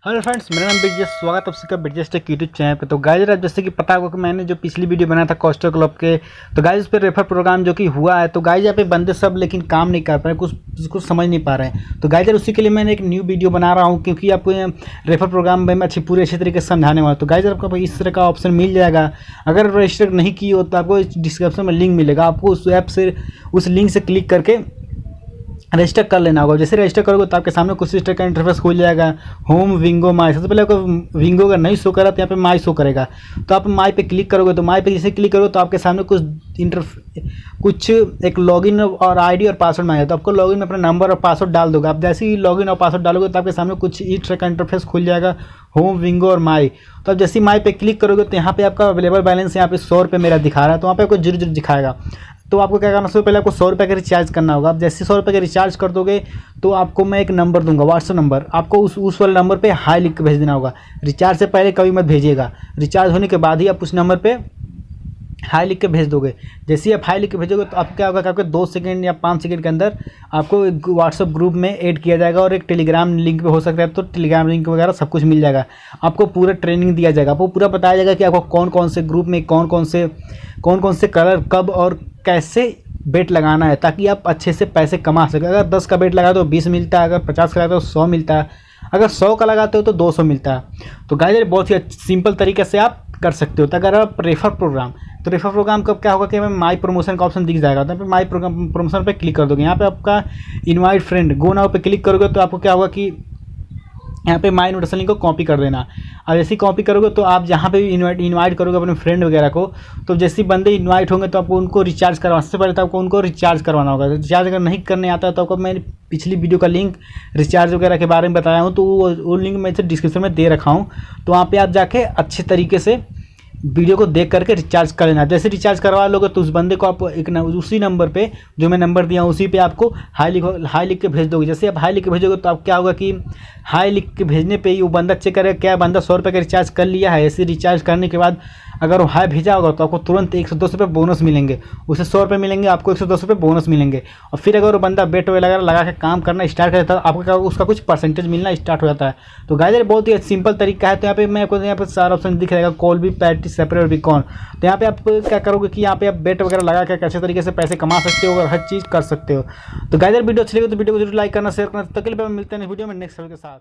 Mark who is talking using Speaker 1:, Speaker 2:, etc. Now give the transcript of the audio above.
Speaker 1: Hello friends, मेरा नाम ब्रिजेश। स्वागत है आपका ब्रिजेश टेक यूट्यूब चैनल पे। तो गाइज आज जैसे कि पता होगा कि मैंने जो पिछली वीडियो बनाया था कास्टोक्लब के, तो गाइज उस पर रेफर प्रोग्राम जो कि हुआ है। तो गाइज यहाँ पे बंदे सब लेकिन काम नहीं कर पा रहे, कुछ समझ नहीं पा रहे हैं। तो गाइज उसी के लिए मैंने एक न्यू वीडियो बना रहा हूँ, क्योंकि आपको रेफर प्रोग्राम में पूरे अच्छे तरीके से समझाने वाला। तो गाइज आपको इस तरह का ऑप्शन मिल जाएगा। अगर रजिस्टर नहीं की हो तो आपको डिस्क्रिप्शन में लिंक मिलेगा, आपको उस ऐप से उस लिंक से क्लिक करके रजिस्टर कर लेना होगा। जैसे रजिस्टर करोगे तो आपके सामने कुछ रजिस्टर का इंटरफेस खुल जाएगा। होम, विंगो, माई। सबसे पहले आपको विंगो अगर नहीं शो करा तो यहाँ पे माई शो करेगा। तो आप माई पे क्लिक करोगे, तो माई पे जैसे क्लिक करोगे तो आपके सामने कुछ एक लॉगिन और आईडी और पासवर्ड मांगेगा। तो आपको लॉगिन में अपना नंबर और पासवर्ड डाल दोगे। आप जैसे ही लॉगिन और पासवर्ड डालोगे तो आपके सामने कुछ इस तरह का इंटरफेस खुल जाएगा, होम, विंगो और माई। तो आप जैसे ही माई पे क्लिक करोगे तो यहाँ पे आपका अवेलेबल बैलेंस यहाँ पे 100 रुपये मेरा दिखा रहा है। तो वहाँ पे आपको 0 दिखाएगा। तो आपको क्या करना, सबसे पहले आपको 100 रुपये का रिचार्ज करना होगा। आप जैसे 100 रुपये का रिचार्ज कर दोगे तो आपको मैं एक नंबर दूंगा, व्हाट्सअप नंबर। आपको उस वाले नंबर पे हाई लिख के भेज देना होगा। रिचार्ज से पहले कभी मत भेजिएगा, रिचार्ज होने के बाद ही आप उस नंबर पे हाई लिख के भेज दोगे। जैसे ही आप हाई लिख के भेजोगे तो आप क्या होगा कि आपके 2 सेकंड या 5 सेकंड के अंदर आपको एक व्हाट्सअप ग्रुप में ऐड किया जाएगा, और एक टेलीग्राम लिंक पे हो सकता है तो टेलीग्राम लिंक वगैरह सब कुछ मिल जाएगा। आपको पूरा ट्रेनिंग दिया जाएगा, आपको पूरा बताया जाएगा कि आपको कौन कौन से ग्रुप में कौन कौन से कलर कब और कैसे बेट लगाना है, ताकि आप अच्छे से पैसे कमा सकें। अगर 10 का बेट लगाते हो 20 मिलता है, अगर 50 का लगाते हो 100 मिलता है, अगर 100 का लगाते हो तो 200 मिलता है। तो गाइस बहुत ही सिंपल तरीके से आप कर सकते हो। तो अगर आप रेफर प्रोग्राम कब क्या होगा कि हमें माई प्रमोशन का ऑप्शन दिख जाएगा। तो यहाँ पे माई प्रमोशन पे क्लिक कर दोगे। यहाँ पे आपका इनवाइट फ्रेंड गो नाउ पे क्लिक करोगे तो आपको क्या होगा कि यहाँ पे माई इन्विटेशन लिंक को कॉपी कर देना। अब जैसे ही कॉपी करोगे तो आप जहाँ पे इनवाइट करोगे अपने फ्रेंड वगैरह को, तो जैसे बंदे इनवाइट होंगे तो आपको उनको रिचार्ज करवाना, सबसे पहले तो आपको उनको रिचार्ज करवाना होगा। रिचार्ज अगर नहीं करने आता है तो आपको मैंने पिछली वीडियो का लिंक रिचार्ज वगैरह के बारे में बताया हूँ, तो वो लिंक मैं इसे डिस्क्रिप्शन में दे रखा हूँ। तो वहाँ पर आप जाके अच्छे तरीके से वीडियो को देख करके रिचार्ज कर लेना। जैसे रिचार्ज करवा लोगे तो उस बंदे को आप उसी नंबर पे जो मैं नंबर दिया हूँ उसी पे आपको हाई लिख के भेज दोगे। जैसे आप हाई लिख के भेजोगे तो आप क्या होगा कि हाई लिख के भेजने पे ही वो बंदा चेक करेगा क्या बंदा 100 रुपये का रिचार्ज कर लिया है। ऐसे रिचार्ज करने के बाद अगर वो हाई भेजा होगा तो आपको तुरंत 110 रुपये बोनस मिलेंगे। उसे 100 रुपये मिलेंगे, आपको 110 रुपये बोनस मिलेंगे। और फिर अगर वो बंदा बेट वगैरह लगा के काम करना स्टार्ट कर देता है तो आपको क्या उसका कुछ परसेंटेज मिलना स्टार्ट हो जाता है। तो गाइस बहुत ही सिंपल तरीका है। तो यहाँ पे मैं आपको यहाँ पे सारा ऑप्शन दिख रहेगा, कॉल भी, प्रैक्टिस, सेपरेट और बीकॉन। तो यहाँ पे आप क्या करोगे कि यहाँ पे आप बेट वगैरह लगा के अच्छे तरीके से पैसे कमा सकते हो और हर चीज़ कर सकते हो। तो गाइस वीडियो अच्छी लगी तो वीडियो को जरूर लाइक करना, शेयर करना। तब तक के लिए मिलते हैं वीडियो में नेक्स्ट वीडियो के साथ।